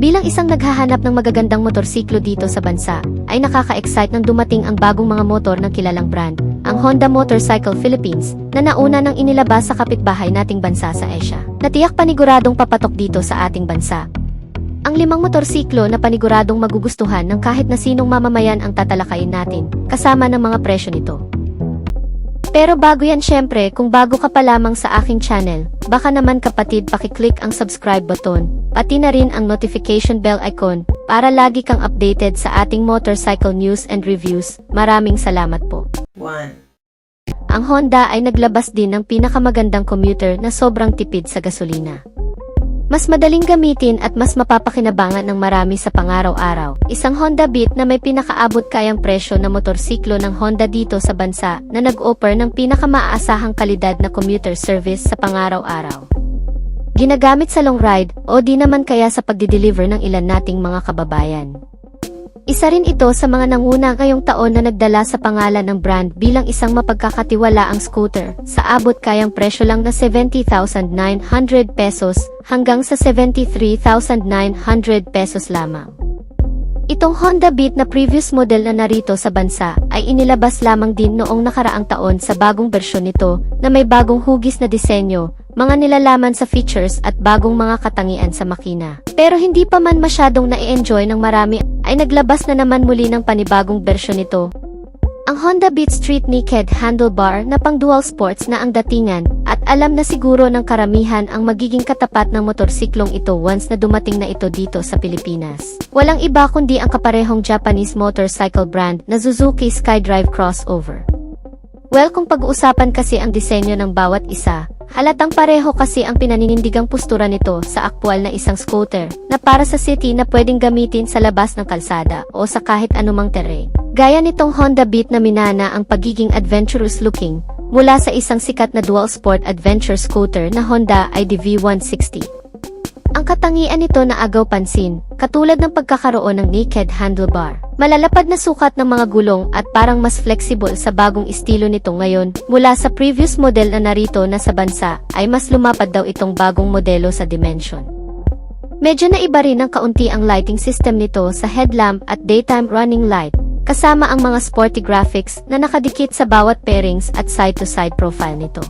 Bilang isang naghahanap ng magagandang motorsiklo dito sa bansa, ay nakaka-excite nang dumating ang bagong mga motor ng kilalang brand, ang Honda Motorcycle Philippines, na nauna nang inilabas sa kapitbahay nating bansa sa Asia, na tiyak paniguradong papatok dito sa ating bansa. Ang 5 motorsiklo na paniguradong magugustuhan ng kahit na sinong mamamayan ang tatalakayin natin, kasama ng mga presyo nito. Pero bago yan, syempre, kung bago ka pa lamang sa aking channel, baka naman kapatid pakiclick ang subscribe button, pati na rin ang notification bell icon, para lagi kang updated sa ating motorcycle news and reviews. Maraming salamat po. 1. Ang Honda ay naglabas din ng pinakamagandang commuter na sobrang tipid sa gasolina. Mas madaling gamitin at mas mapapakinabangan ng marami sa pangaraw-araw. Isang Honda Beat na may pinakaabot kayang presyo na motorsiklo ng Honda dito sa bansa na nag-offer ng pinakamaasahang kalidad na commuter service sa pangaraw-araw. Ginagamit sa long ride o di naman kaya sa pagdi-deliver ng ilan nating mga kababayan. Isa rin ito sa mga nanguna ngayong taon na nagdala sa pangalan ng brand bilang isang mapagkakatiwalaang scooter sa abot kayang presyo lang na 70,900 pesos hanggang sa 73,900 pesos lamang. Itong Honda Beat na previous model na narito sa bansa ay inilabas lamang din noong nakaraang taon sa bagong bersyon nito na may bagong hugis na disenyo, mga nilalaman sa features at bagong mga katangian sa makina. Pero hindi pa man masyadong na-enjoy ng marami ay naglabas na naman muli ng panibagong bersyon nito. Ang Honda Beat Street Naked Handlebar na pang dual sports na ang datingan at alam na siguro ng karamihan ang magiging katapat ng motorsiklong ito once na dumating na ito dito sa Pilipinas. Walang iba kundi ang kaparehong Japanese motorcycle brand na Suzuki SkyDrive Crossover. Well, kung pag-uusapan kasi ang disenyo ng bawat isa, halatang pareho kasi ang pinaninindigang postura nito sa aktwal na isang scooter na para sa city na pwedeng gamitin sa labas ng kalsada o sa kahit anumang terrain. Gaya nitong Honda Beat na minana ang pagiging adventurous looking mula sa isang sikat na dual sport adventure scooter na Honda ID V160. Ang katangian nito na agaw pansin, katulad ng pagkakaroon ng naked handlebar, malalapad na sukat ng mga gulong at parang mas flexible sa bagong estilo nito ngayon mula sa previous model na narito na sa bansa ay mas lumapad daw itong bagong modelo sa dimension. Medyo naiba rin ng kaunti ang lighting system nito sa headlamp at daytime running light, kasama ang mga sporty graphics na nakadikit sa bawat pairings at side-to-side profile nito.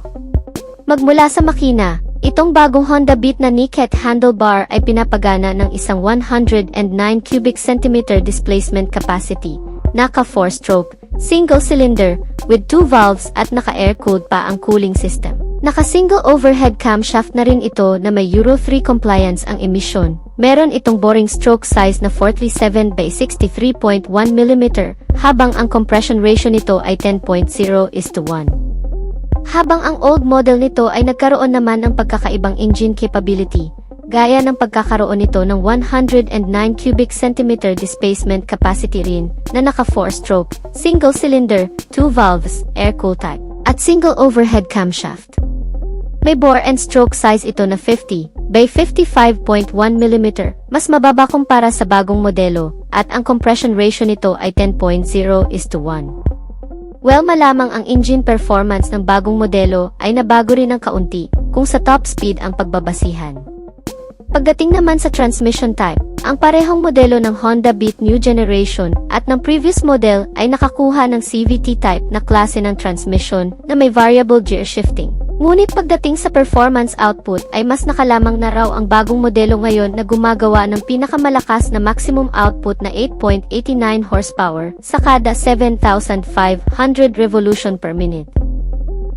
Magmula sa makina, itong bagong Honda Beat na naked handlebar ay pinapagana ng isang 109 cubic centimeter displacement capacity, naka 4-stroke, single cylinder, with 2 valves at naka-air-cooled pa ang cooling system. Naka-single overhead camshaft na rin ito na may Euro 3 compliance ang emisyon. Meron itong boring stroke size na 437 by 63.1 mm, habang ang compression ratio nito ay 10.0:1. Habang ang old model nito ay nagkaroon naman ng pagkakaibang engine capability, gaya ng pagkakaroon nito ng 109 cubic centimeter displacement capacity rin na naka 4-stroke, single cylinder, 2 valves, air-cooled type, at single overhead camshaft. May bore and stroke size ito na 50 by 55.1 mm, mas mababa kumpara sa bagong modelo, at ang compression ratio nito ay 10.0:1. Well, malamang ang engine performance ng bagong modelo ay nabago rin ng kaunti kung sa top speed ang pagbabasihan. Pagdating naman sa transmission type, ang parehong modelo ng Honda Beat New Generation at ng previous model ay nakakuha ng CVT type na klase ng transmission na may variable gear shifting. Ngunit pagdating sa performance output ay mas nakalamang na raw ang bagong modelo ngayon na gumagawa ng pinakamalakas na maximum output na 8.89 horsepower sa kada 7,500 revolution per minute.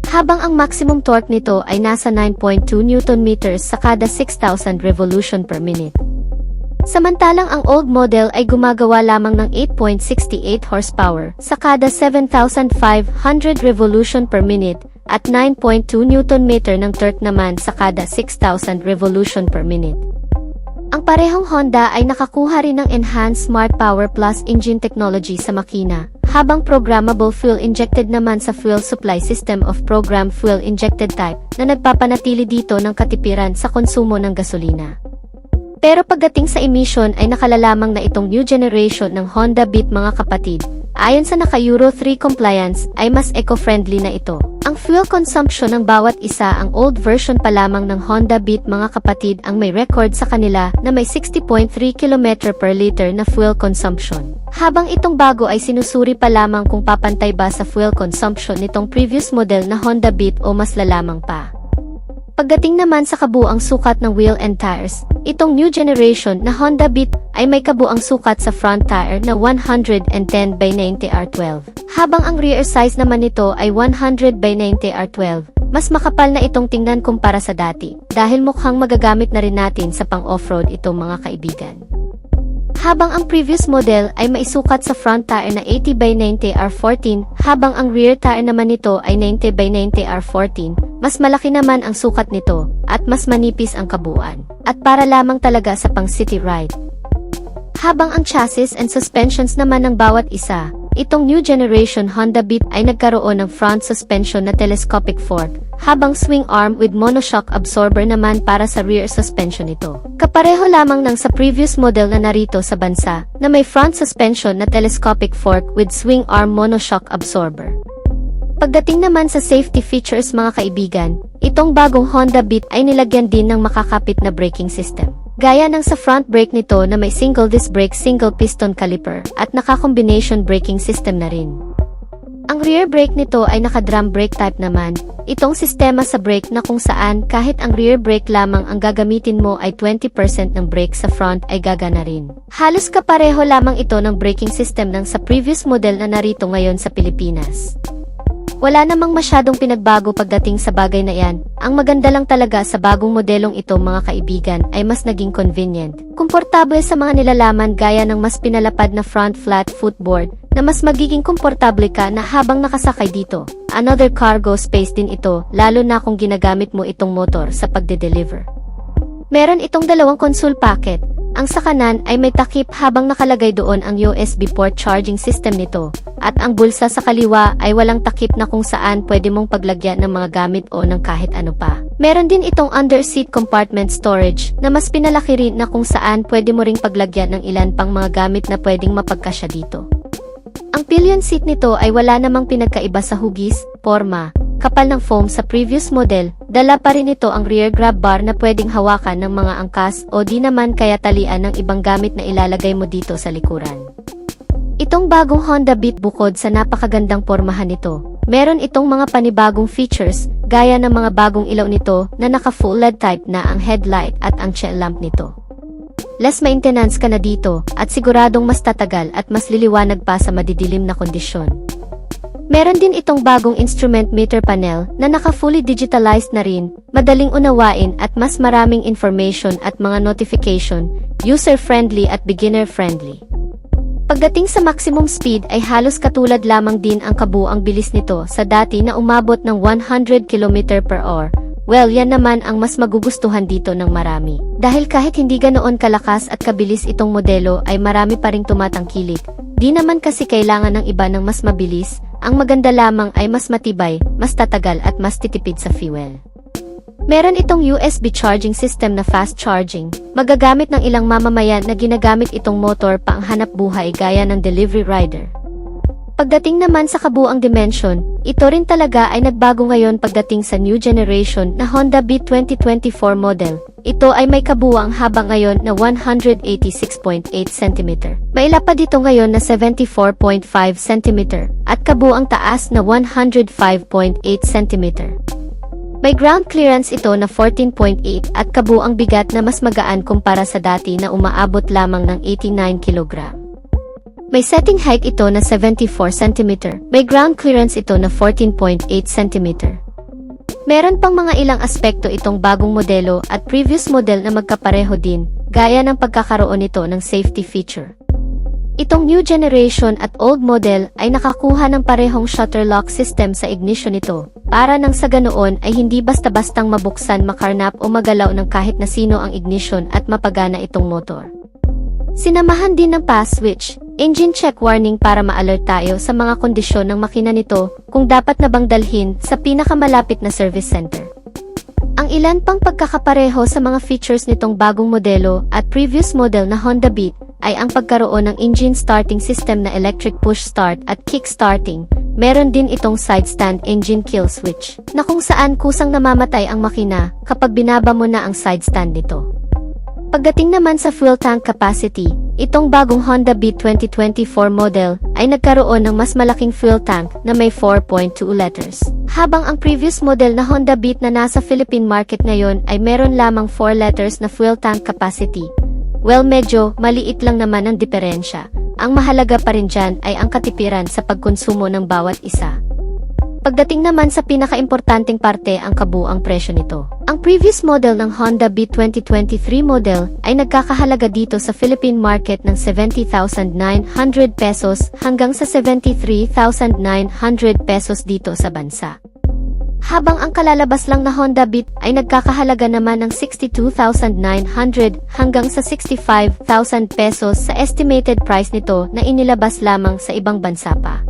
Habang ang maximum torque nito ay nasa 9.2 Nm sa kada 6,000 revolution per minute. Samantalang ang old model ay gumagawa lamang ng 8.68 horsepower sa kada 7,500 revolution per minute at 9.2 Nm ng torque naman sa kada 6,000 revolution per minute. Ang parehong Honda ay nakakuha rin ng Enhanced Smart Power Plus engine technology sa makina, habang programmable fuel injected naman sa fuel supply system of program fuel injected type na nagpapanatili dito ng katipiran sa konsumo ng gasolina. Pero pagdating sa emission ay nakalalamang na itong new generation ng Honda Beat mga kapatid, Ayon sa naka-Euro 3 compliance, ay mas eco-friendly na ito. Ang fuel consumption ng bawat isa, ang old version pa lamang ng Honda Beat mga kapatid ang may record sa kanila na may 60.3 km per liter na fuel consumption. Habang itong bago ay sinusuri pa lamang kung papantay ba sa fuel consumption nitong previous model na Honda Beat o mas lalamang pa. Pagdating naman sa kabuang sukat ng wheel and tires, itong new generation na Honda Beat ay may kabuang sukat sa front tire na 110 by 90 R12. Habang ang rear size naman nito ay 100 by 90 R12. Mas makapal na itong tingnan kumpara sa dati, dahil mukhang magagamit na rin natin sa pang-offroad itong mga kaibigan. Habang ang previous model ay maisukat sa front tire na 80 by 90 R14, habang ang rear tire naman nito ay 90 by 90 R14, mas malaki naman ang sukat nito, at mas manipis ang kabuuan, at para lamang talaga sa pang-city ride. Habang ang chassis and suspensions naman ng bawat isa, itong new generation Honda Beat ay nagkaroon ng front suspension na telescopic fork, habang swing arm with monoshock absorber naman para sa rear suspension nito. Kapareho lamang ng sa previous model na narito sa bansa, na may front suspension na telescopic fork with swing arm monoshock absorber. Pagdating naman sa safety features mga kaibigan, itong bagong Honda Beat ay nilagyan din ng makakapit na braking system. Gaya ng sa front brake nito na may single disc brake single piston caliper at naka-combination braking system na rin. Ang rear brake nito ay naka-drum brake type naman, itong sistema sa brake na kung saan kahit ang rear brake lamang ang gagamitin mo ay 20% ng brake sa front ay gagana rin. Halos kapareho lamang ito ng braking system ng sa previous model na narito ngayon sa Pilipinas. Wala namang masyadong pinagbago pagdating sa bagay na yan. Ang maganda lang talaga sa bagong modelong ito mga kaibigan ay mas naging convenient. Komportable sa mga nilalaman gaya ng mas pinalapad na front flat footboard na mas magiging komportable ka na habang nakasakay dito. Another cargo space din ito lalo na kung ginagamit mo itong motor sa pagde-deliver. Meron itong dalawang console packet. Ang sa kanan ay may takip habang nakalagay doon ang USB port charging system nito. At ang bulsa sa kaliwa ay walang takip na kung saan pwede mong paglagyan ng mga gamit o ng kahit ano pa. Meron din itong under seat compartment storage na mas pinalaki rin na kung saan pwede mo ring paglagyan ng ilan pang mga gamit na pwedeng mapagkasya dito. Ang pillion seat nito ay wala namang pinagkaiba sa hugis, forma, kapal ng foam sa previous model. Dala pa rin ito ang rear grab bar na pwedeng hawakan ng mga angkas o di naman kaya talian ng ibang gamit na ilalagay mo dito sa likuran. Itong bagong Honda Beat bukod sa napakagandang pormahan nito, meron itong mga panibagong features gaya ng mga bagong ilaw nito na naka-full LED type na ang headlight at ang tail lamp nito. Less maintenance ka na dito at siguradong mas tatagal at mas liliwanag pa sa madidilim na kondisyon. Meron din itong bagong instrument meter panel na naka-fully digitalized na rin, madaling unawain at mas maraming information at mga notification, user-friendly at beginner-friendly. Pagdating sa maximum speed ay halos katulad lamang din ang kabuuang bilis nito sa dati na umabot ng 100 km per hour. Well, yan naman ang mas magugustuhan dito ng marami. Dahil kahit hindi ganoon kalakas at kabilis itong modelo ay marami pa ring tumatangkilik. Di naman kasi kailangan ng iba ng mas mabilis, ang maganda lamang ay mas matibay, mas tatagal at mas titipid sa fuel. Meron itong USB charging system na fast charging, magagamit ng ilang mamamayan na ginagamit itong motor pa ang hanap buhay gaya ng delivery rider. Pagdating naman sa kabuang dimension, ito rin talaga ay nagbago ngayon pagdating sa new generation na Honda Beat 2024 model. Ito ay may kabuang haba ngayon na 186.8 cm. May lapad dito ngayon na 74.5 cm at kabuang taas na 105.8 cm. May ground clearance ito na 14.8 at kabuang bigat na mas magaan kumpara sa dati na umaabot lamang ng 89 kg. May setting height ito na 74 cm. May ground clearance ito na 14.8 cm. Meron pang mga ilang aspekto itong bagong modelo at previous model na magkapareho din, gaya ng pagkakaroon nito ng safety feature. Itong new generation at old model ay nakakuha ng parehong shutter lock system sa ignition nito, para nang sa ganoon ay hindi basta-bastang mabuksan, makarnap o magalaw ng kahit na sino ang ignition at mapagana itong motor. Sinamahan din ng pass switch, engine check warning para ma-alert tayo sa mga kondisyon ng makina nito kung dapat na bang dalhin sa pinakamalapit na service center. Ang ilan pang pagkakapareho sa mga features nitong bagong modelo at previous model na Honda Beat ay ang pagkaroon ng engine starting system na electric push start at kick starting. Meron din itong side stand engine kill switch, na kung saan kusang namamatay ang makina kapag binaba mo na ang side stand nito. Pagdating naman sa fuel tank capacity, itong bagong Honda Beat 2024 model ay nagkaroon ng mas malaking fuel tank na may 4.2 liters. Habang ang previous model na Honda Beat na nasa Philippine market ngayon ay meron lamang 4 liters na fuel tank capacity. Well, medyo maliit lang naman ang diferensya. Ang mahalaga pa rin dyan ay ang katipiran sa pagkonsumo ng bawat isa. Pagdating naman sa pinakaimportanteng parte ang kabuang presyo nito. Ang previous model ng Honda Beat 2023 model ay nagkakahalaga dito sa Philippine market ng 70,900 pesos hanggang sa 73,900 pesos dito sa bansa. Habang ang kalalabas lang na Honda Beat ay nagkakahalaga naman ng 62,900 hanggang sa 65,000 pesos sa estimated price nito na inilabas lamang sa ibang bansa pa.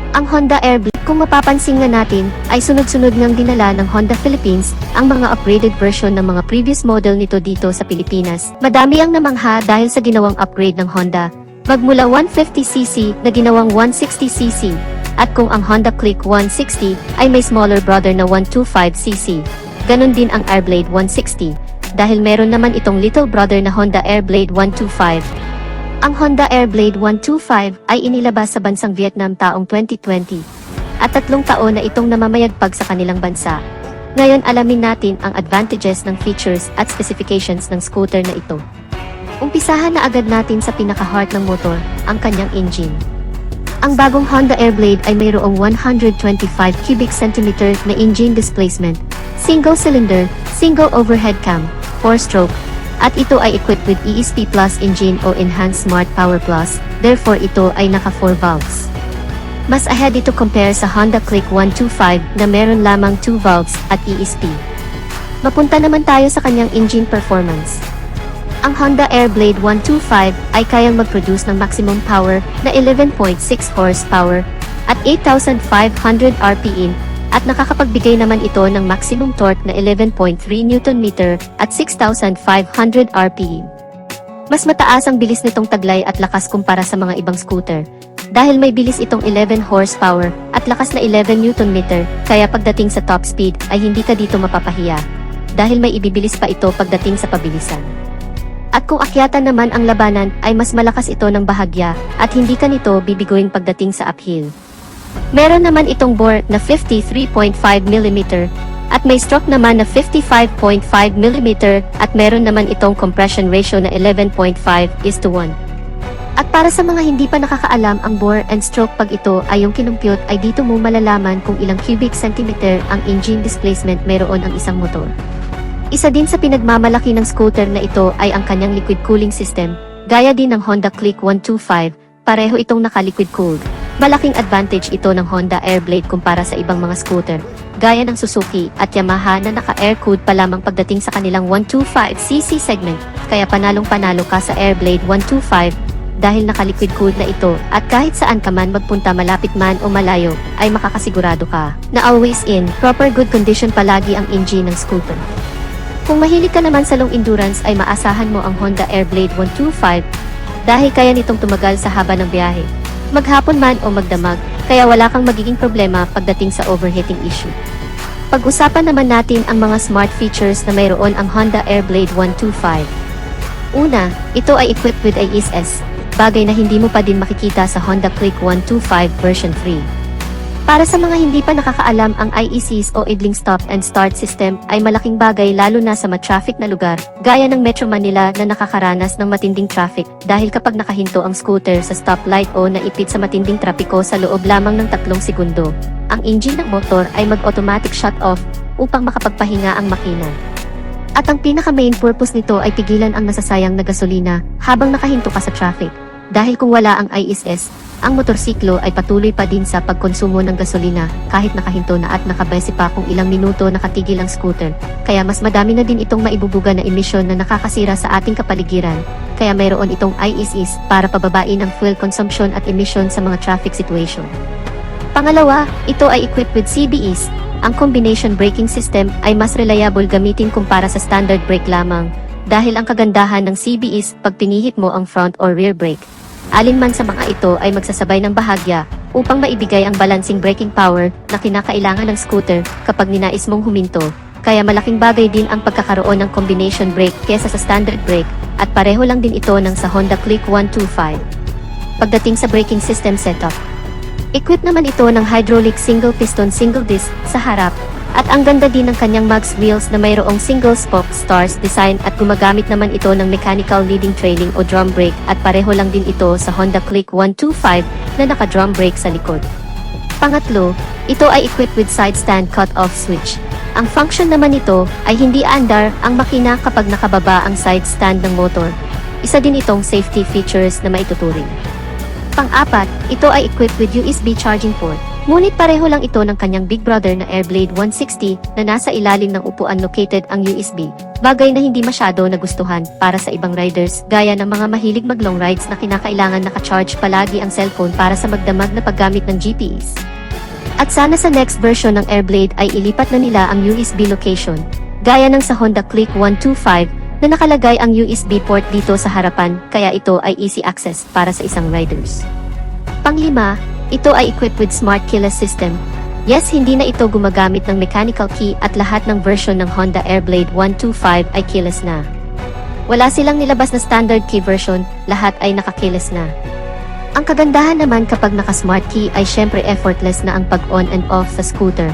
Ang Honda Airblade, kung mapapansin nga natin, ay sunod-sunod ngang dinala ng Honda Philippines ang mga upgraded version ng mga previous model nito dito sa Pilipinas. Madami ang namangha dahil sa ginawang upgrade ng Honda, magmula 150cc na ginawang 160cc, at kung ang Honda Click 160 ay may smaller brother na 125cc. Ganon din ang Airblade 160, dahil meron naman itong little brother na Honda Airblade 125. Ang Honda Airblade 125 ay inilabas sa bansang Vietnam taong 2020 at 3 taon na itong namamayagpag sa kanilang bansa. Ngayon alamin natin ang advantages ng features at specifications ng scooter na ito. Umpisahan na agad natin sa pinaka-heart ng motor, ang kanyang engine. Ang bagong Honda Airblade ay mayroong 125 cubic centimeter na engine displacement, single cylinder, single overhead cam, 4-stroke, at ito ay equipped with ESP Plus engine o Enhanced Smart Power Plus, therefore ito ay naka 4 valves. Mas ahead ito compare sa Honda Click 125 na meron lamang 2 valves at ESP. Mapunta naman tayo sa kanyang engine performance. Ang Honda Airblade 125 ay kayang mag-produce ng maximum power na 11.6 horsepower at 8,500 RPM, at nakakapagbigay naman ito ng maximum torque na 11.3 Nm at 6,500 RPM. Mas mataas ang bilis nitong taglay at lakas kumpara sa mga ibang scooter, dahil may bilis itong 11 horsepower at lakas na 11 Nm, kaya pagdating sa top speed ay hindi ka dito mapapahiya, dahil may ibibilis pa ito pagdating sa pabilisan. At kung akyatan naman ang labanan ay mas malakas ito ng bahagya at hindi ka nito bibiguin pagdating sa uphill. Meron naman itong bore na 53.5mm at may stroke naman na 55.5mm at meron naman itong compression ratio na 11.5:1. At para sa mga hindi pa nakakaalam ang bore and stroke pag ito ay yung kinumpute ay dito mo malalaman kung ilang cubic centimeter ang engine displacement meron ang isang motor. Isa din sa pinagmamalaki ng scooter na ito ay ang kanyang liquid cooling system, gaya din ng Honda Click 125, pareho itong naka-liquid cooled. Malaking advantage ito ng Honda Airblade kumpara sa ibang mga scooter, gaya ng Suzuki at Yamaha na naka-air-cooled pa lamang pagdating sa kanilang 125cc segment, kaya panalong-panalo ka sa Airblade 125 dahil naka-liquid cooled na ito at kahit saan ka man magpunta malapit man o malayo, ay makakasigurado ka na always in, proper good condition palagi ang engine ng scooter. Kung mahilig ka naman sa long endurance ay maasahan mo ang Honda Airblade 125 dahil kaya nitong tumagal sa haba ng biyahe, maghapon man o magdamag, kaya wala kang magiging problema pagdating sa overheating issue. Pag-usapan naman natin ang mga smart features na mayroon ang Honda Airblade 125. Una, ito ay equipped with ISS, bagay na hindi mo pa din makikita sa Honda Click 125 version 3. Para sa mga hindi pa nakakaalam, ang IECs o idling stop and start system ay malaking bagay lalo na sa ma-traffic na lugar, gaya ng Metro Manila na nakakaranas ng matinding traffic dahil kapag nakahinto ang scooter sa stoplight o naipit sa matinding trapiko sa loob lamang ng 3 segundo, ang engine ng motor ay mag-automatic shut off upang makapagpahinga ang makina. At ang pinaka-main purpose nito ay pigilan ang nasasayang na gasolina habang nakahinto ka sa traffic. Dahil kung wala ang ISS, ang motorsiklo ay patuloy pa din sa pagkonsumo ng gasolina kahit nakahinto na at nakabase pa kung ilang minuto nakatigil ang scooter. Kaya mas madami na din itong maibubuga na emisyon na nakakasira sa ating kapaligiran. Kaya mayroon itong ISS para pababain ang fuel consumption at emission sa mga traffic situation. Pangalawa, ito ay equipped with CBEs. Ang combination braking system ay mas reliable gamitin kumpara sa standard brake lamang, dahil ang kagandahan ng CB is pag pinihit mo ang front or rear brake. Alin man sa mga ito ay magsasabay ng bahagya upang maibigay ang balancing braking power na kinakailangan ng scooter kapag ninais mong huminto. Kaya malaking bagay din ang pagkakaroon ng combination brake kesa sa standard brake at pareho lang din ito ng sa Honda Click 125. Pagdating sa braking system setup, equipped naman ito ng hydraulic single piston single disc sa harap at ang ganda din ng kanyang mags wheels na mayroong single spoke stars design at gumagamit naman ito ng mechanical leading trailing o drum brake at pareho lang din ito sa Honda Click 125 na naka-drum brake sa likod. Pangatlo, ito ay equipped with side stand cut-off switch. Ang function naman nito ay hindi aandar ang makina kapag nakababa ang side stand ng motor. Isa din itong safety features na maituturing. Pang-apat, ito ay equipped with USB charging port. Ngunit pareho lang ito ng kanyang big brother na Airblade 160 na nasa ilalim ng upuan located ang USB. Bagay na hindi masyado nagustuhan para sa ibang riders gaya ng mga mahilig mag-long rides na kinakailangan naka-charge palagi ang cellphone para sa magdamag na paggamit ng GPS. At sana sa next version ng Airblade ay ilipat na nila ang USB location, gaya ng sa Honda Click 125 na nakalagay ang USB port dito sa harapan kaya ito ay easy access para sa isang riders. Panglima, ito ay equipped with smart keyless system. Yes, hindi na ito gumagamit ng mechanical key at lahat ng version ng Honda Airblade 125 ay keyless na. Wala silang nilabas na standard key version, lahat ay naka-keyless na. Ang kagandahan naman kapag naka-smart key ay syempre effortless na ang pag-on and off sa scooter.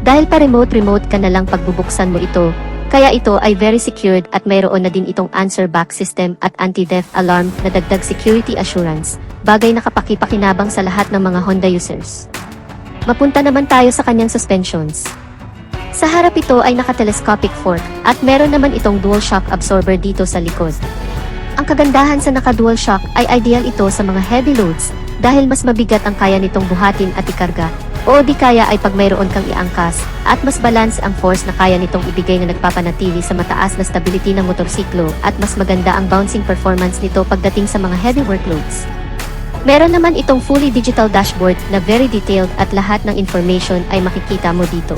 Dahil pa remote ka na lang pagbubuksan mo ito, kaya ito ay very secured at mayroon na din itong answer back system at anti-theft alarm na dagdag security assurance, bagay na kapakipakinabang sa lahat ng mga Honda users. Mapunta naman tayo sa kanyang suspensions. Sa harap ito ay naka-telescopic fork at meron naman itong dual shock absorber dito sa likod. Ang kagandahan sa naka-dual shock ay ideal ito sa mga heavy loads dahil mas mabigat ang kaya nitong buhatin at ikarga o di kaya ay pag mayroon kang iangkas at mas balance ang force na kaya nitong ibigay na nagpapanatili sa mataas na stability ng motorsiklo at mas maganda ang bouncing performance nito pagdating sa mga heavy workloads. Meron naman itong fully digital dashboard na very detailed at lahat ng information ay makikita mo dito.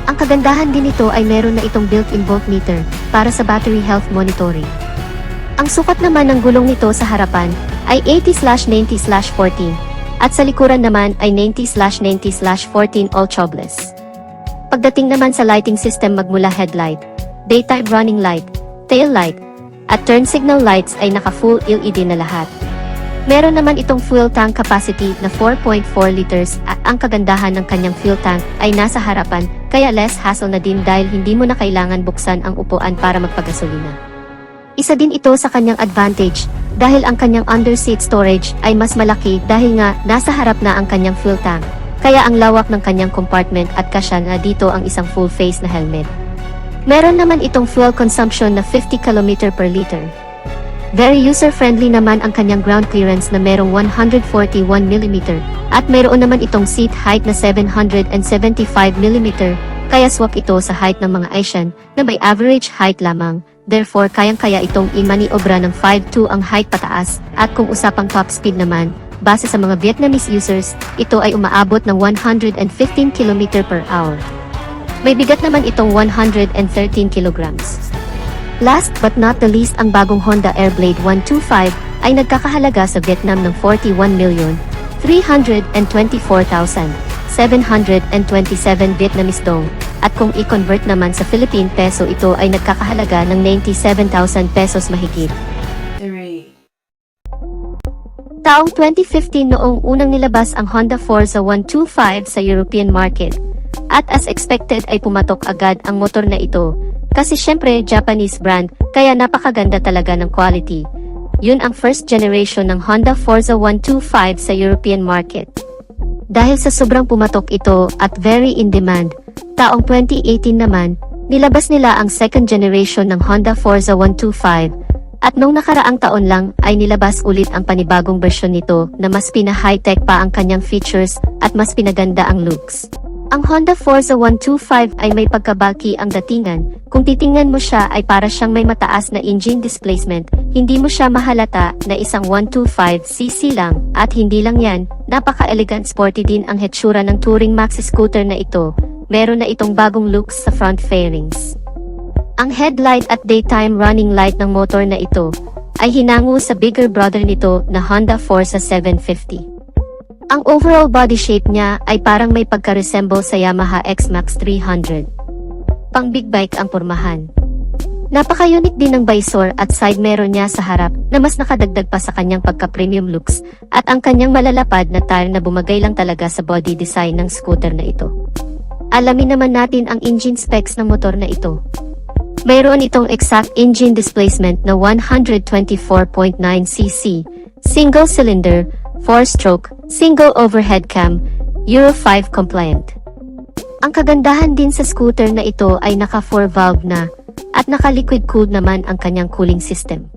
Ang kagandahan din nito ay meron na itong built-in voltmeter para sa battery health monitoring. Ang sukat naman ng gulong nito sa harapan ay 80/90/14 at sa likuran naman ay 90/90/14 all tubeless. Pagdating naman sa lighting system magmula headlight, daytime running light, tail light, at turn signal lights ay naka-full LED na lahat. Meron naman itong fuel tank capacity na 4.4 liters at ang kagandahan ng kanyang fuel tank ay nasa harapan kaya less hassle na din dahil hindi mo na kailangan buksan ang upuan para magpagasolina. Isa din ito sa kanyang advantage dahil ang kanyang underseat storage ay mas malaki dahil nga nasa harap na ang kanyang fuel tank. Kaya ang lawak ng kanyang compartment at kasya na dito ang isang full face na helmet. Meron naman itong fuel consumption na 50 km per liter. Very user-friendly naman ang kanyang ground clearance na merong 141 mm at mayroon naman itong seat height na 775 mm kaya swak ito sa height ng mga Asian na may average height lamang. Therefore, kayang-kaya itong i-maniobra ng 5'2" ang height pataas at kung usapang top speed naman, base sa mga Vietnamese users, ito ay umaabot ng 115 km per hour. May bigat naman itong 113 kilograms. Last but not the least, ang bagong Honda Airblade 125 ay nagkakahalaga sa Vietnam ng 41,324,727 Vietnamese dong. At kung i-convert naman sa Philippine peso ito ay nagkakahalaga ng 97,000 pesos mahigit. 3. Taong 2015 noong unang nilabas ang Honda Forza 125 sa European market. At as expected ay pumatok agad ang motor na ito. Kasi syempre Japanese brand, kaya napakaganda talaga ng quality. Yun ang first generation ng Honda Forza 125 sa European market. Dahil sa sobrang pumatok ito at very in demand, taong 2018 naman, nilabas nila ang second generation ng Honda Forza 125. At nung nakaraang taon lang ay nilabas ulit ang panibagong bersyon nito na mas pina-high-tech pa ang kanyang features at mas pinaganda ang looks. Ang Honda Forza 125 ay may pagkabulky ang datingan. Kung titingnan mo siya ay para siyang may mataas na engine displacement, hindi mo siya mahalata na isang 125cc lang. At hindi lang yan, napaka-elegant sporty din ang hetsura ng touring maxi scooter na ito. Meron na itong bagong looks sa front fairings. Ang headlight at daytime running light ng motor na ito ay hinango sa bigger brother nito na Honda Forza 750. Ang overall body shape niya ay parang may pagka-resemble sa Yamaha X-Max 300. Pang big bike ang pormahan. Napaka-unique din ng visor at side mirror niya sa harap na mas nakadagdag pa sa kanyang pagka-premium looks at ang kanyang malalapad na tire na bumagay lang talaga sa body design ng scooter na ito. Alamin naman natin ang engine specs ng motor na ito. Mayroon itong exact engine displacement na 124.9cc, single cylinder, 4-stroke, single overhead cam, Euro 5 compliant. Ang kagandahan din sa scooter na ito ay naka 4-valve na at naka-liquid cooled naman ang kanyang cooling system.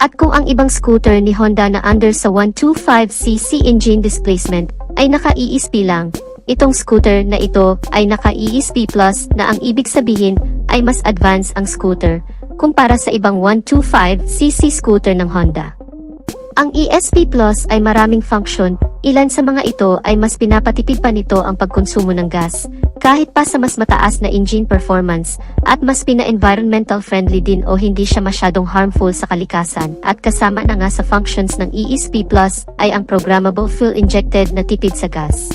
At kung ang ibang scooter ni Honda na under sa 125cc engine displacement ay naka-ESP lang, itong scooter na ito ay naka-ESP Plus na ang ibig sabihin ay mas advanced ang scooter kumpara sa ibang 125cc scooter ng Honda. Ang ESP Plus ay maraming function, ilan sa mga ito ay mas pinapatipid pa nito ang pagkonsumo ng gas, kahit pa sa mas mataas na engine performance, at mas pina-environmental friendly din o hindi siya masyadong harmful sa kalikasan, at kasama na nga sa functions ng ESP Plus ay ang programmable fuel-injected na tipid sa gas.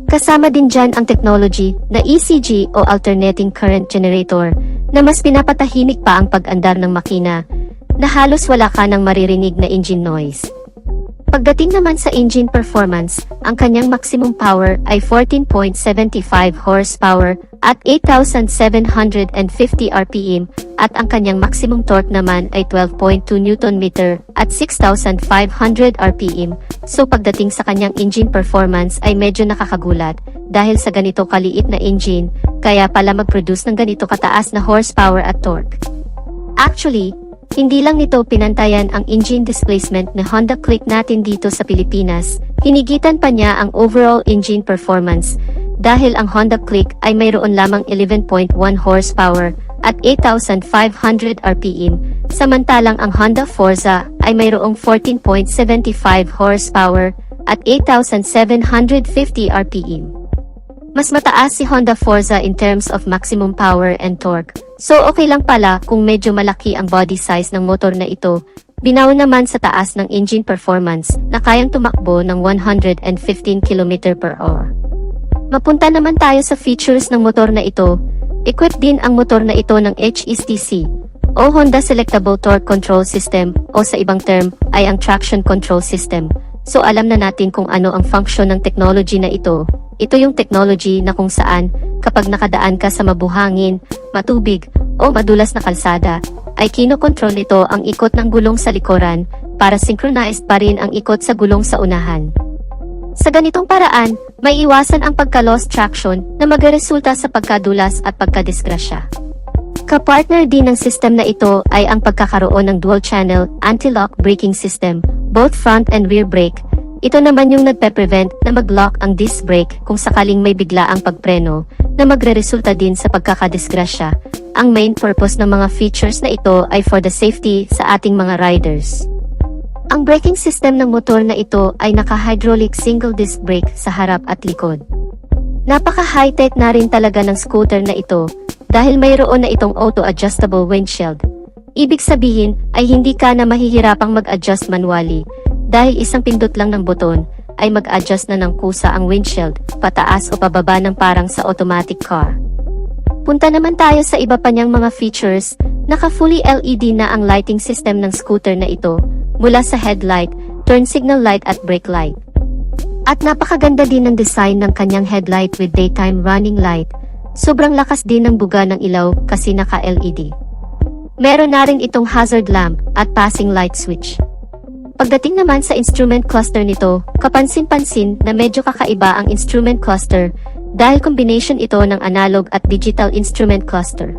Kasama din dyan ang technology na ECG o Alternating Current Generator na mas pinapatahimik pa ang pag-andar ng makina na halos wala ka nang maririnig na engine noise. Pagdating naman sa engine performance, ang kanyang maximum power ay 14.75 horsepower at 8,750 RPM at ang kanyang maximum torque naman ay 12.2 Nm at 6,500 RPM. So pagdating sa kanyang engine performance ay medyo nakakagulat dahil sa ganito kaliit na engine, kaya pala mag-produce ng ganito kataas na horsepower at torque. Actually, hindi lang nito pinantayan ang engine displacement na Honda Click natin dito sa Pilipinas, hinigitan pa niya ang overall engine performance dahil ang Honda Click ay mayroon lamang 11.1 horsepower at 8,500 RPM, samantalang ang Honda Forza ay mayroong 14.75 horsepower at 8,750 RPM. Mas mataas si Honda Forza in terms of maximum power and torque. So okay lang pala kung medyo malaki ang body size ng motor na ito, binaw naman sa taas ng engine performance na kayang tumakbo ng 115 km/h. Mapunta naman tayo sa features ng motor na ito. Equipped din ang motor na ito ng HSTC o Honda Selectable Torque Control System o sa ibang term ay ang Traction Control System. So alam na natin kung ano ang function ng technology na ito. Ito yung technology na kung saan, kapag nakadaan ka sa mabuhangin, matubig, o madulas na kalsada, ay kinokontrol nito ang ikot ng gulong sa likuran, para synchronized pa rin ang ikot sa gulong sa unahan. Sa ganitong paraan, may iwasan ang pagka-lost traction na magresulta sa pagkadulas at pagkadisgrasya. Kapartner din ng system na ito ay ang pagkakaroon ng dual-channel anti-lock braking system, both front and rear brake. Ito naman yung nagpe-prevent na mag-lock ang disc brake kung sakaling may biglaang pagpreno na magreresulta din sa pagkakadisgrasya. Ang main purpose ng mga features na ito ay for the safety sa ating mga riders. Ang braking system ng motor na ito ay naka-hydraulic single disc brake sa harap at likod. Napaka-high-tech na rin talaga ng scooter na ito dahil mayroon na itong auto-adjustable windshield. Ibig sabihin ay hindi ka na mahihirapang mag-adjust manually. Dahil isang pindot lang ng buton, ay mag-adjust na ng kusa ang windshield, pataas o pababa ng parang sa automatic car. Punta naman tayo sa iba pa niyang mga features, naka-fully LED na ang lighting system ng scooter na ito, mula sa headlight, turn signal light at brake light. At napakaganda din ng design ng kanyang headlight with daytime running light, sobrang lakas din ng buga ng ilaw kasi naka-LED. Meron na rin itong hazard lamp at passing light switch. Pagdating naman sa instrument cluster nito, kapansin-pansin na medyo kakaiba ang instrument cluster dahil combination ito ng analog at digital instrument cluster.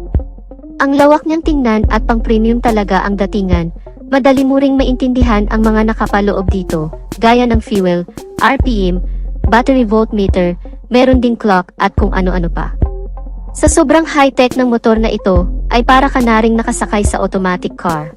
Ang lawak niyang tingnan at pang-premium talaga ang datingan, madali mo ring maintindihan ang mga nakapaloob dito, gaya ng fuel, RPM, battery voltmeter, meron ding clock at kung ano-ano pa. Sa sobrang high-tech ng motor na ito, ay para ka na ring nakasakay sa automatic car.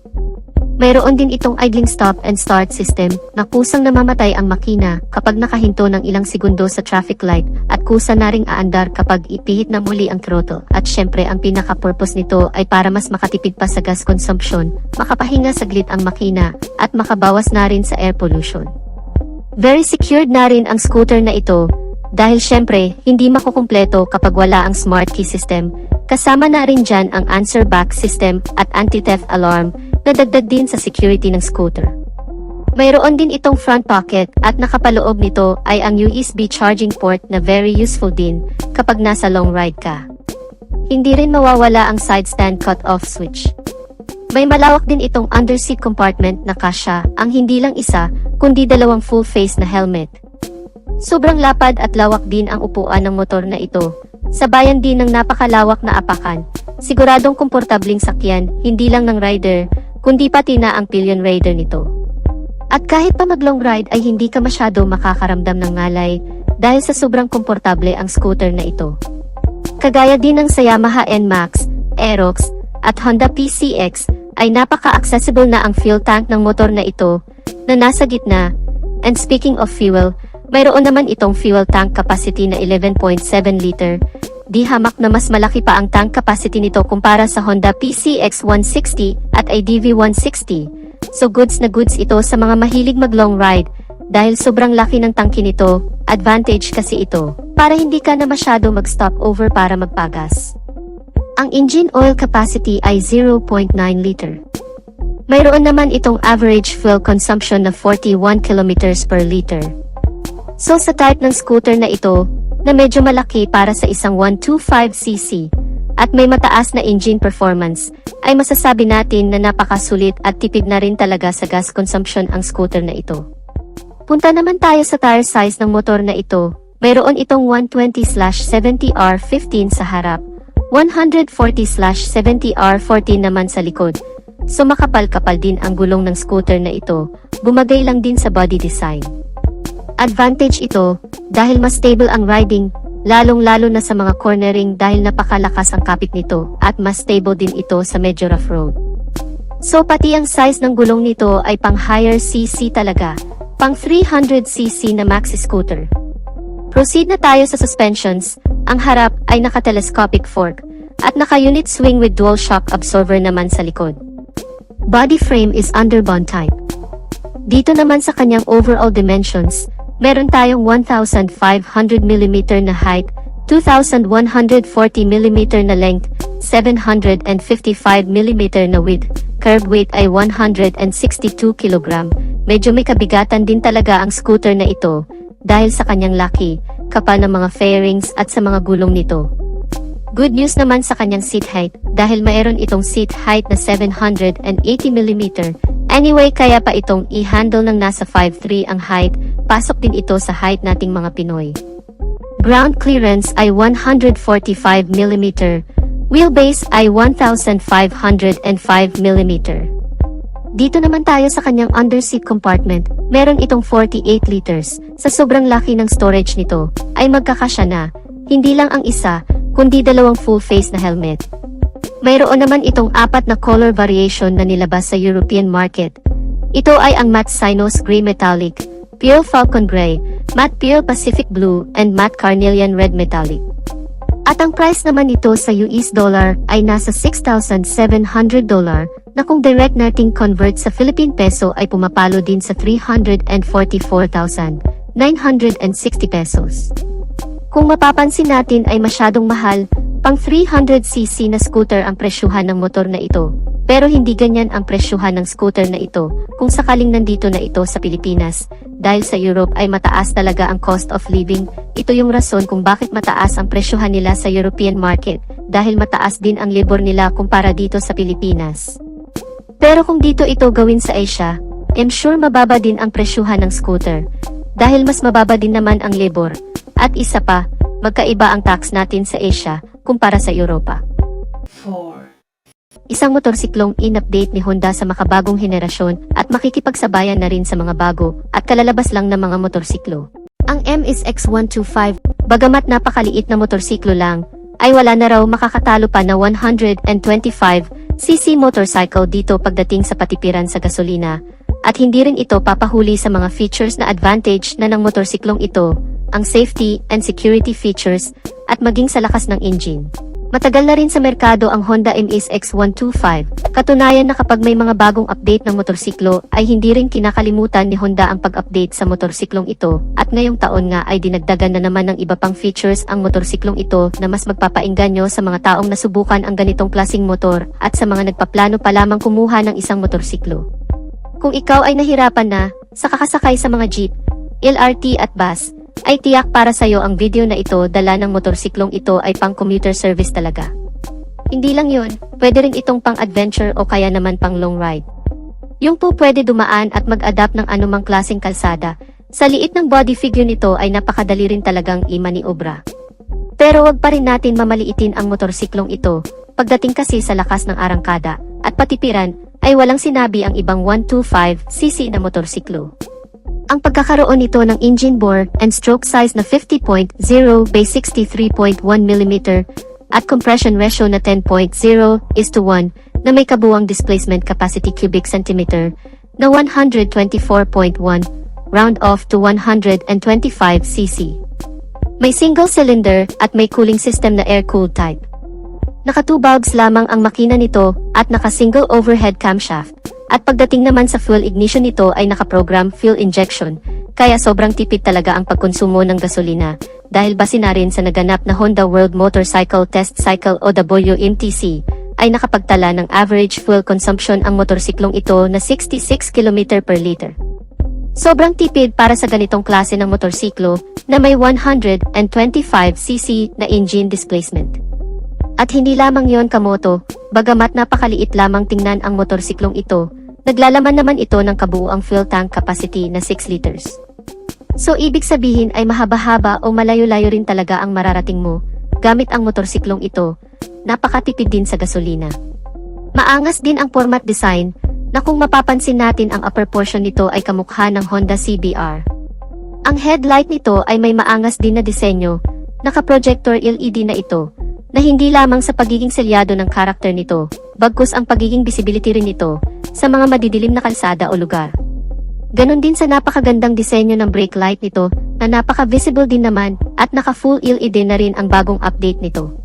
Mayroon din itong idling stop and start system na kusang namamatay ang makina kapag nakahinto ng ilang segundo sa traffic light at kusa na ring aandar kapag ipihit na muli ang throttle. At syempre ang pinaka-purpose nito ay para mas makatipid pa sa gas consumption, makapahinga saglit ang makina at makabawas na rin sa air pollution. Very secured na rin ang scooter na ito dahil syempre hindi makukumpleto kapag wala ang smart key system. Kasama na rin dyan ang answer back system at anti-theft alarm na dagdag din sa security ng scooter. Mayroon din itong front pocket at nakapaloob nito ay ang USB charging port na very useful din kapag nasa long ride ka. Hindi rin mawawala ang side stand cut-off switch. May malawak din itong underseat compartment na kasya ang hindi lang isa kundi dalawang full face na helmet. Sobrang lapad at lawak din ang upuan ng motor na ito. Sabayan din ng napakalawak na apakan. Siguradong komportabling sakyan hindi lang ng rider kundi pati na ang pillion rider nito. At kahit pa mag long ride ay hindi ka masyado makakaramdam ng ngalay dahil sa sobrang komportable ang scooter na ito. Kagaya din ng sa Yamaha NMAX, Aerox, at Honda PCX ay napaka-accessible na ang fuel tank ng motor na ito na nasa gitna. And speaking of fuel, mayroon naman itong fuel tank capacity na 11.7 liter. Di hamak na mas malaki pa ang tank capacity nito kumpara sa Honda PCX 160 at IDV 160. So goods na goods ito sa mga mahilig mag long ride dahil sobrang laki ng tangke nito, advantage kasi ito para hindi ka na masyado mag stop over para magpagas. Ang engine oil capacity ay 0.9 liter. Mayroon naman itong average fuel consumption na 41 kilometers per liter. So sa type ng scooter na ito, na medyo malaki para sa isang 125cc, at may mataas na engine performance, ay masasabi natin na napakasulit at tipid na rin talaga sa gas consumption ang scooter na ito. Punta naman tayo sa tire size ng motor na ito. Mayroon itong 120/70R15 sa harap, 140/70R14 naman sa likod. So makapal-kapal din ang gulong ng scooter na ito, bumagay lang din sa body design. Advantage ito dahil mas stable ang riding, lalong-lalo na sa mga cornering dahil napakalakas ang kapit nito at mas stable din ito sa medyo rough road. So pati ang size ng gulong nito ay pang higher cc talaga, pang 300cc na maxi scooter. Proceed na tayo sa suspensions. Ang harap ay naka-telescopic fork at naka-unit swing with dual shock absorber naman sa likod. Body frame is underbond type. Dito naman sa kanyang overall dimensions, meron tayong 1,500mm na height, 2,140mm na length, 755mm na width, curb weight ay 162 kg. Medyo may kabigatan din talaga ang scooter na ito dahil sa kanyang laki, kapal ng mga fairings at sa mga gulong nito. Good news naman sa kanyang seat height dahil mayroon itong seat height na 780mm. Anyway, kaya pa itong i-handle ng nasa 5'3" ang height, pasok din ito sa height nating mga Pinoy. Ground clearance ay 145mm, wheelbase ay 1,505mm. Dito naman tayo sa kanyang underseat compartment, meron itong 48 liters. Sa sobrang laki ng storage nito, ay magkakasya na, hindi lang ang isa, kundi dalawang full face na helmet. Mayroon naman itong 4 na color variation na nilabas sa European market. Ito ay ang matte Cynos Gray Metallic, Pure Falcon Gray, Matte Pure Pacific Blue, and Matte Carnelian Red Metallic. At ang price naman nito sa US dollar ay nasa $6,700 na kung direct nating convert sa Philippine peso ay pumapalo din sa 344,960 pesos. Kung mapapansin natin ay masyadong mahal, pang 300cc na scooter ang presyuhan ng motor na ito. Pero hindi ganyan ang presyuhan ng scooter na ito kung sakaling nandito na ito sa Pilipinas. Dahil sa Europe ay mataas talaga ang cost of living. Ito yung rason kung bakit mataas ang presyuhan nila sa European market. Dahil mataas din ang labor nila kumpara dito sa Pilipinas. Pero kung dito ito gawin sa Asia, I'm sure mababa din ang presyuhan ng scooter. Dahil mas mababa din naman ang labor. At isa pa, magkaiba ang tax natin sa Asia kumpara sa Europa. 4. Isang motorsiklong in-update ni Honda sa makabagong henerasyon at makikipagsabayan na rin sa mga bago at kalalabas lang ng mga motorsiklo. Ang MSX125, bagamat napakaliit na motorsiklo lang, ay wala na raw makakatalo pa na 125 cc motorcycle dito pagdating sa patipiran sa gasolina, at hindi rin ito papahuli sa mga features na advantage na ng motorsiklong ito, ang safety and security features, at maging sa lakas ng engine. Matagal na rin sa merkado ang Honda Amaze X125. Katunayan na kapag may mga bagong update ng motorsiklo ay hindi rin kinakalimutan ni Honda ang pag-update sa motorsiklong ito, at ngayong taon nga ay dinagdagan na naman ng iba pang features ang motorsiklong ito na mas magpapaengganyo sa mga taong nasubukan ang ganitong klaseng motor at sa mga nagpaplano pa lamang kumuha ng isang motorsiklo. Kung ikaw ay nahirapan na sa kakasakay sa mga jeep, LRT at bus, ay tiyak para sa'yo ang video na ito. Dala ng motorsiklong ito ay pang commuter service talaga. Hindi lang yun, pwede rin itong pang adventure o kaya naman pang long ride. Yung po pwede dumaan at mag-adapt ng anumang klaseng kalsada. Sa liit ng body figure nito ay napakadali rin talagang imaniobra. Pero wag pa rin natin mamaliitin ang motorsiklong ito, pagdating kasi sa lakas ng arangkada at patipiran ay walang sinabi ang ibang 125cc na motorsiklo. Ang pagkakaroon nito ng engine bore and stroke size na 50.0 by 63.1 mm at compression ratio na 10.0:1 na may kabuuang displacement capacity cubic centimeter na 124.1 round off to 125cc. May single cylinder at may cooling system na air-cooled type. Naka 2 valves lamang ang makina nito at naka single overhead camshaft. At pagdating naman sa fuel ignition nito ay naka-program fuel injection, kaya sobrang tipid talaga ang pagkonsumo ng gasolina, dahil base na rin sa naganap na Honda World Motorcycle Test Cycle o WMTC, ay nakapagtala ng average fuel consumption ang motorsiklong ito na 66 km per liter. Sobrang tipid para sa ganitong klase ng motorsiklo na may 125cc na engine displacement. At hindi lamang yon kamoto, bagamat napakaliit lamang tingnan ang motorsiklong ito, naglalaman naman ito ng kabuuang fuel tank capacity na 6 liters. So ibig sabihin ay mahaba-haba o malayo-layo rin talaga ang mararating mo, gamit ang motorsiklong ito, napakatipid din sa gasolina. Maangas din ang format design, na kung mapapansin natin ang upper portion nito ay kamukha ng Honda CBR. Ang headlight nito ay may maangas din na disenyo, naka-projector LED na ito, na hindi lamang sa pagiging selyado ng karakter nito, bagkus ang pagiging visibility rin nito sa mga madidilim na kalsada o lugar. Ganon din sa napakagandang disenyo ng brake light nito na napaka-visible din naman at naka-full LED na rin ang bagong update nito.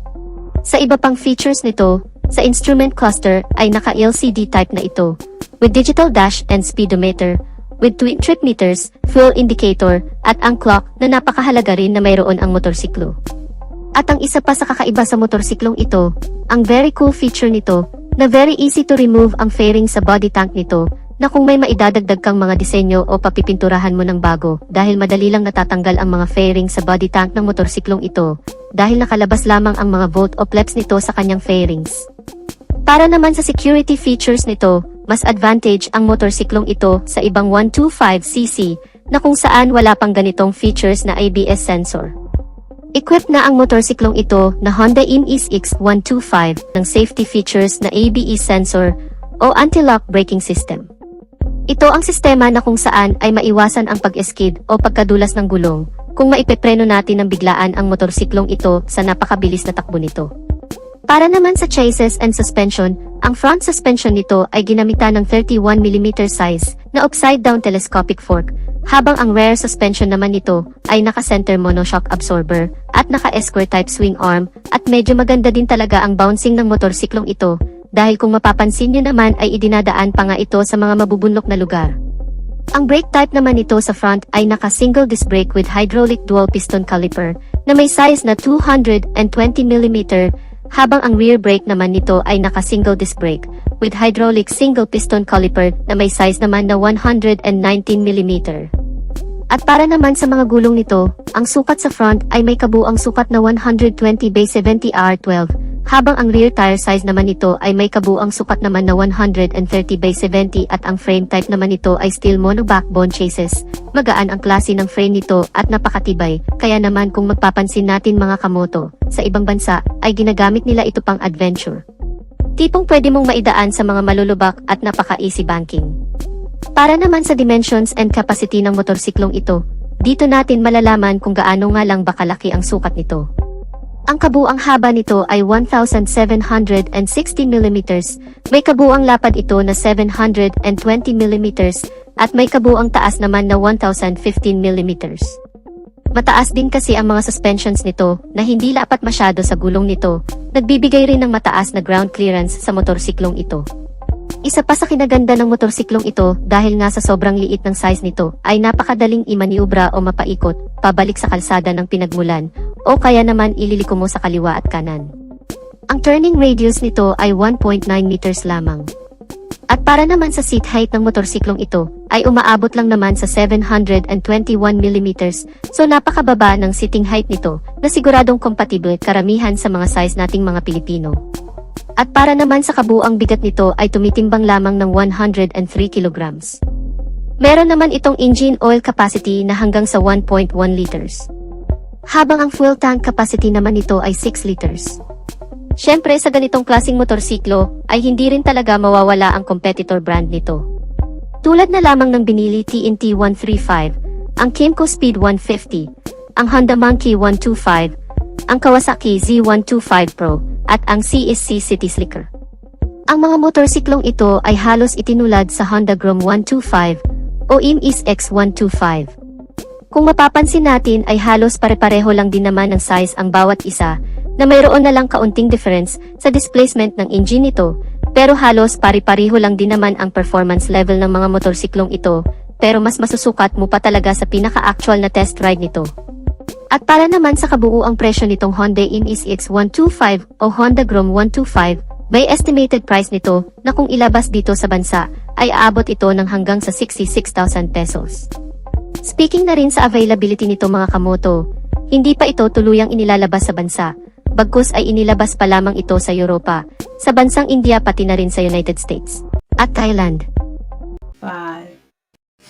Sa iba pang features nito, sa instrument cluster ay naka-LCD type na ito, with digital dash and speedometer, with twin trip meters, fuel indicator, at ang clock na napakahalaga rin na mayroon ang motorsiklo. At ang isa pa sa kakaiba sa motorsiklong ito, ang very cool feature nito, na very easy to remove ang fairing sa body tank nito, na kung may maidadagdag kang mga disenyo o papipinturahan mo ng bago, dahil madali lang natatanggal ang mga fairing sa body tank ng motorsiklong ito, dahil nakalabas lamang ang mga volt o flaps nito sa kanyang fairings. Para naman sa security features nito, mas advantage ang motorsiklong ito sa ibang 125cc, na kung saan wala pang ganitong features na ABS sensor. Equipped na ang motorsiklong ito na Honda Amaze X125 ng safety features na ABS sensor o anti-lock braking system. Ito ang sistema na kung saan ay maiwasan ang pag-skid o pagkadulas ng gulong kung maipepreno natin ng biglaan ang motorsiklong ito sa napakabilis na takbo nito. Para naman sa chassis and suspension, ang front suspension nito ay ginamitan ng 31mm size na upside-down telescopic fork, habang ang rear suspension naman nito ay naka-center monoshock absorber at naka-square type swing arm, at medyo maganda din talaga ang bouncing ng motorsiklong ito, dahil kung mapapansin nyo naman ay idinadaan pa nga ito sa mga mabubunlok na lugar. Ang brake type naman nito sa front ay naka-single disc brake with hydraulic dual piston caliper na may size na 220mm, habang ang rear brake naman nito ay naka-single disc brake with hydraulic single piston caliper na may size naman na 119mm. At para naman sa mga gulong nito, ang sukat sa front ay may kabuuang sukat na 120/70 R12, habang ang rear tire size naman nito ay may kabuuang sukat naman na 130/70, at ang frame type naman nito ay steel mono backbone chassis. Magaan ang klase ng frame nito at napakatibay, kaya naman kung magpapansin natin mga kamoto, sa ibang bansa ay ginagamit nila ito pang adventure. Tipong pwede mong maidaan sa mga malulubak at napaka-easy banking. Para naman sa dimensions and capacity ng motorsiklong ito, dito natin malalaman kung gaano nga lang ba kalaki ang sukat nito. Ang kabuang haba nito ay 1,760 mm, may kabuang lapad ito na 720 mm, at may kabuang taas naman na 1,015 mm. Mataas din kasi ang mga suspensions nito na hindi lapat masyado sa gulong nito, nagbibigay rin ng mataas na ground clearance sa motorsiklong ito. Isa pa sa kinaganda ng motorsiklong ito dahil nga sa sobrang liit ng size nito ay napakadaling imaniubra o mapaikot pabalik sa kalsada ng pinagmulan o kaya naman ililiko mo sa kaliwa at kanan. Ang turning radius nito ay 1.9 meters lamang. At para naman sa seat height ng motorsiklong ito ay umaabot lang naman sa 721 mm, so napakababa ng seating height nito na siguradong compatible karamihan sa mga size nating mga Pilipino. At para naman sa kabuang bigat nito ay tumitimbang lamang ng 103 kilograms. Meron naman itong engine oil capacity na hanggang sa 1.1 liters. Habang ang fuel tank capacity naman nito ay 6 liters. Siyempre sa ganitong klaseng motorsiklo ay hindi rin talaga mawawala ang competitor brand nito. Tulad na lamang ng binili TNT 135, ang Kymco Speed 150, ang Honda Monkey 125, ang Kawasaki Z125 Pro, at ang CSC City Slicker. Ang mga motorsiklong ito ay halos itinulad sa Honda Grom 125 o IMIS X125. Kung mapapansin natin ay halos pare-pareho lang din naman ang size ang bawat isa, na mayroon na lang kaunting difference sa displacement ng engine nito, pero halos pari-pariho lang din naman ang performance level ng mga motorsiklong ito, pero mas masusukat mo pa talaga sa pinaka-actual na test ride nito. At para naman sa kabuuang presyo nitong Honda IMIS X125 o Honda Grom 125, may estimated price nito na kung ilabas dito sa bansa ay aabot ito ng hanggang sa 66,000 pesos. Speaking na rin sa availability nito mga kamoto, hindi pa ito tuluyang inilalabas sa bansa, bagkus ay inilabas pa lamang ito sa Europa, sa bansang India pati na rin sa United States, at Thailand. 5.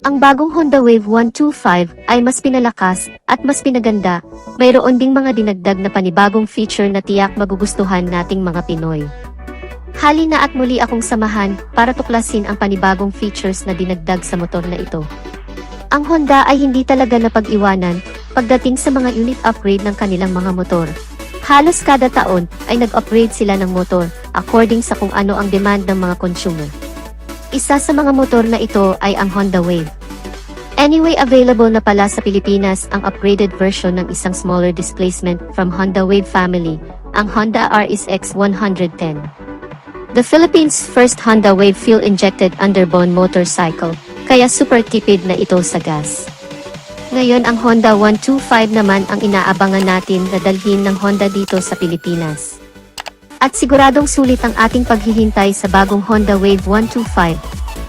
Ang bagong Honda Wave 125 ay mas pinalakas at mas pinaganda, mayroon ding mga dinagdag na panibagong feature na tiyak magugustuhan nating mga Pinoy. Halina at muli akong samahan para tuklasin ang panibagong features na dinagdag sa motor na ito. Ang Honda ay hindi talaga napag-iwanan pagdating sa mga unit upgrade ng kanilang mga motor. Halos kada taon ay nag-upgrade sila ng motor according sa kung ano ang demand ng mga consumer. Isa sa mga motor na ito ay ang Honda Wave. Anyway, available na pala sa Pilipinas ang upgraded version ng isang smaller displacement from Honda Wave family, ang Honda RSX 110. The Philippines' first Honda Wave fuel-injected underbone motorcycle, kaya super tipid na ito sa gas. Ngayon ang Honda 125 naman ang inaabangan natin na dalhin ng Honda dito sa Pilipinas. At siguradong sulit ang ating paghihintay sa bagong Honda Wave 125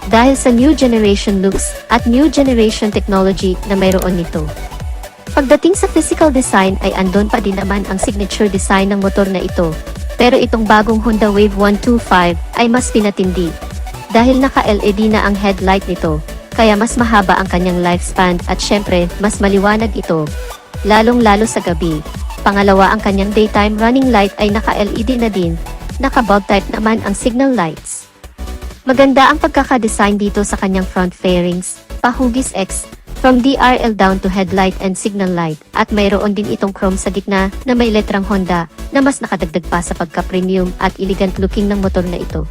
dahil sa new generation looks at new generation technology na mayroon nito. Pagdating sa physical design ay andon pa din naman ang signature design ng motor na ito, pero itong bagong Honda Wave 125 ay mas pinatindi dahil naka-LED na ang headlight nito, kaya mas mahaba ang kanyang lifespan at syempre mas maliwanag ito, lalong-lalo sa gabi. Pangalawa, ang kanyang daytime running light ay naka-LED na din, naka-bulb type naman ang signal lights. Maganda ang pagkakadesign dito sa kanyang front fairings, pahugis X, from DRL down to headlight and signal light, at mayroon din itong chrome sa gitna na may letrang Honda na mas nakadagdag pa sa pagka-premium at elegant looking ng motor na ito.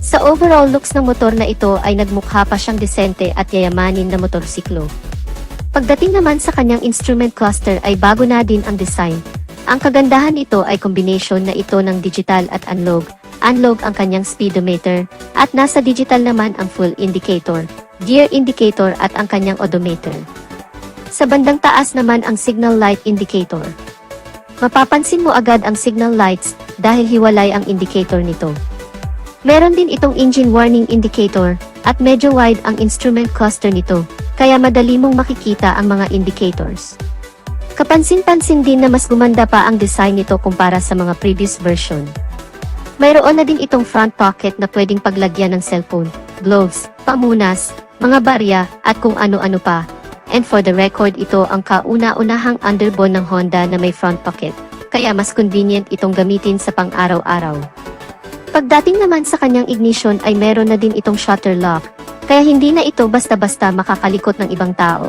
Sa overall looks ng motor na ito ay nagmukha pa siyang desente at yayamanin na motorsiklo. Pagdating naman sa kanyang instrument cluster ay bago na din ang design. Ang kagandahan nito ay combination na ito ng digital at analog. Analog ang kanyang speedometer, at nasa digital naman ang full indicator, gear indicator at ang kanyang odometer. Sa bandang taas naman ang signal light indicator. Mapapansin mo agad ang signal lights dahil hiwalay ang indicator nito. Meron din itong engine warning indicator, at medyo wide ang instrument cluster nito, kaya madali mong makikita ang mga indicators. Kapansin-pansin din na mas gumanda pa ang design nito kumpara sa mga previous version. Mayroon na din itong front pocket na pwedeng paglagyan ng cellphone, gloves, pamunas, mga barya, at kung ano-ano pa. And for the record, ito ang kauna-unahang underbone ng Honda na may front pocket, kaya mas convenient itong gamitin sa pang-araw-araw. Pagdating naman sa kanyang ignition ay meron na din itong shutter lock, kaya hindi na ito basta-basta makakalikot ng ibang tao.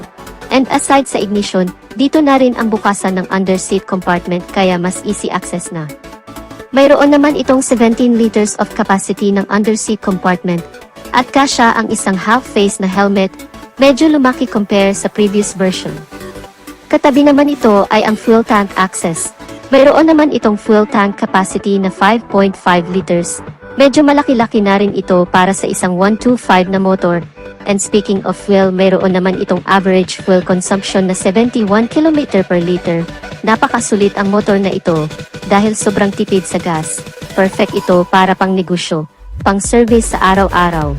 And aside sa ignition, dito na rin ang bukasan ng underseat compartment kaya mas easy access na. Mayroon naman itong 17 liters of capacity ng underseat compartment at kasya ang isang half-face na helmet, medyo lumaki compare sa previous version. Katabi naman ito ay ang fuel tank access. Mayroon naman itong fuel tank capacity na 5.5 liters. Medyo malaki-laki na rin ito para sa isang 125 na motor. And speaking of fuel, mayroon naman itong average fuel consumption na 71 km per liter. Napakasulit ang motor na ito dahil sobrang tipid sa gas. Perfect ito para pang negosyo, pang service sa araw-araw.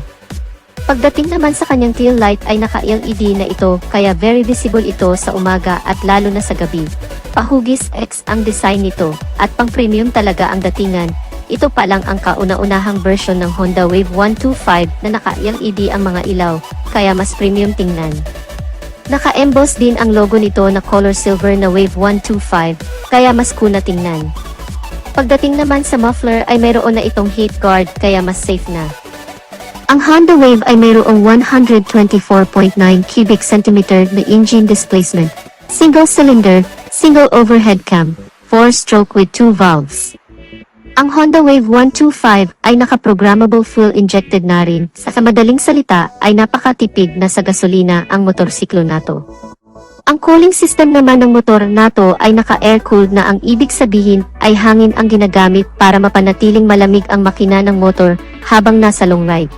Pagdating naman sa kanyang tail light ay naka-LED na ito kaya very visible ito sa umaga at lalo na sa gabi. Pahugis X ang design nito at pang premium talaga ang datingan. Ito pa lang ang kauna-unahang version ng Honda Wave 125 na naka-LED ang mga ilaw, kaya mas premium tingnan. Naka-emboss din ang logo nito na color silver na Wave 125, kaya mas cool na tingnan. Pagdating naman sa muffler ay mayroon na itong heat guard kaya mas safe na. Ang Honda Wave ay mayroong 124.9 cubic centimeter na engine displacement, single cylinder, single overhead cam, 4-stroke with 2 valves. Ang Honda Wave 125 ay naka-programmable fuel injected na rin. Sa madaling salita ay napakatipid na sa gasolina ang motorsiklo nato. Ang cooling system naman ng motor nato ay naka-air-cooled na, ang ibig sabihin ay hangin ang ginagamit para mapanatiling malamig ang makina ng motor habang nasa long ride.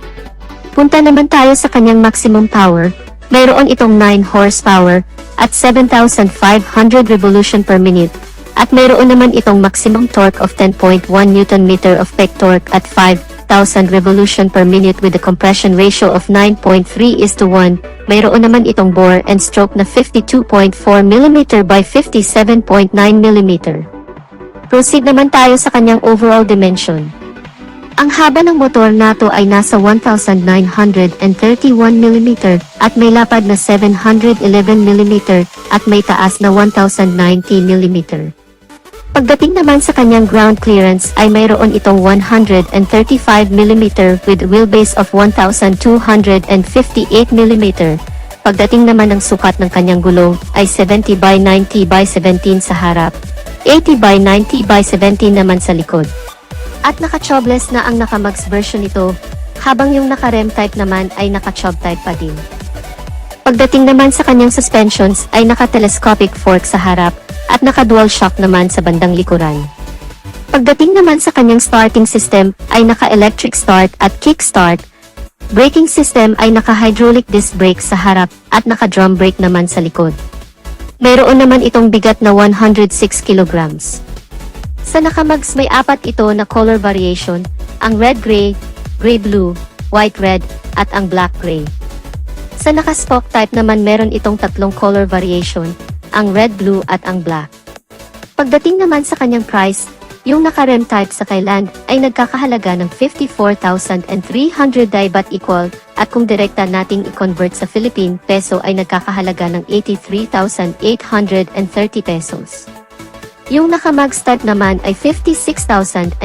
Punta naman tayo sa kanyang maximum power. Mayroon itong 9 horsepower at 7,500 revolution per minute. At mayroon naman itong maximum torque of 10.1 Nm of peak torque at 5,000 revolution per minute with a compression ratio of 9.3:1. Mayroon naman itong bore and stroke na 52.4 mm by 57.9 mm. Proceed naman tayo sa kanyang overall dimension. Ang haba ng motor nato ay nasa 1,931 mm at may lapad na 711 mm at may taas na 1,090 mm. Pagdating naman sa kanyang ground clearance ay mayroon itong 135 mm with wheelbase of 1,258 mm. Pagdating naman ng sukat ng kanyang gulong ay 70 by 90 by 17 sa harap, 80 by 90 by 17 naman sa likod. At naka-tubeless na ang naka-max version nito, habang yung naka-rem type naman ay naka-tube type pa din. Pagdating naman sa kanyang suspensions ay naka-telescopic fork sa harap at naka-dual shock naman sa bandang likuran. Pagdating naman sa kanyang starting system ay naka-electric start at kick start. Braking system ay naka-hydraulic disc brake sa harap at naka-drum brake naman sa likod. Mayroon naman itong bigat na 106 kilograms. Sa naka-mags may apat ito na color variation, ang red-gray, gray-blue, white-red, at ang black-gray. Sa naka-spoke type naman meron itong tatlong color variation, ang red-blue at ang black. Pagdating naman sa kanyang price, yung naka-rem type sa Thailand ay nagkakahalaga ng 54,300 baht equal at kung direkta nating i-convert sa Philippine peso ay nagkakahalaga ng 83,830 pesos. Yung naka-mags type naman ay 56,500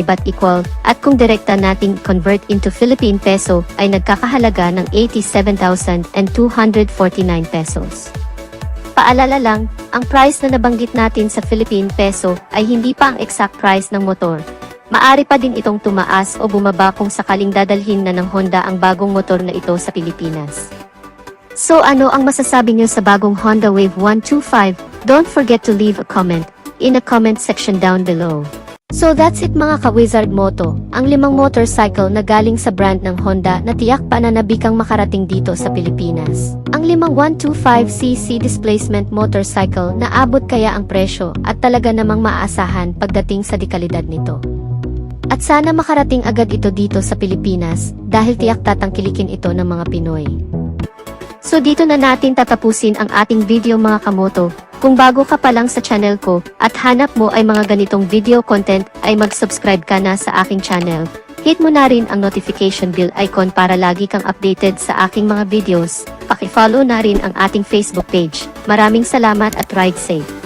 baht equal at kung direkta nating convert into Philippine peso ay nagkakahalaga ng 87,249 pesos. Paalala lang, ang price na nabanggit natin sa Philippine peso ay hindi pa ang exact price ng motor. Maari pa din itong tumaas o bumaba kung sakaling dadalhin na ng Honda ang bagong motor na ito sa Pilipinas. So ano ang masasabi niyo sa bagong Honda Wave 125? Don't forget to leave a comment in the comment section down below. So that's it mga ka-Wizard Moto, ang 5 motorcycle na galing sa brand ng Honda na tiyak pananabikang makarating dito sa Pilipinas. Ang 5 125cc displacement motorcycle na abot kaya ang presyo at talaga namang maaasahan pagdating sa dekalidad nito. At sana makarating agad ito dito sa Pilipinas dahil tiyak tatangkilikin ito ng mga Pinoy. So dito na natin tatapusin ang ating video mga kamoto. Kung bago ka pa lang sa channel ko at hanap mo ay mga ganitong video content ay mag-subscribe ka na sa aking channel. Hit mo na rin ang notification bell icon para lagi kang updated sa aking mga videos. Paki-follow na rin ang ating Facebook page. Maraming salamat at ride safe!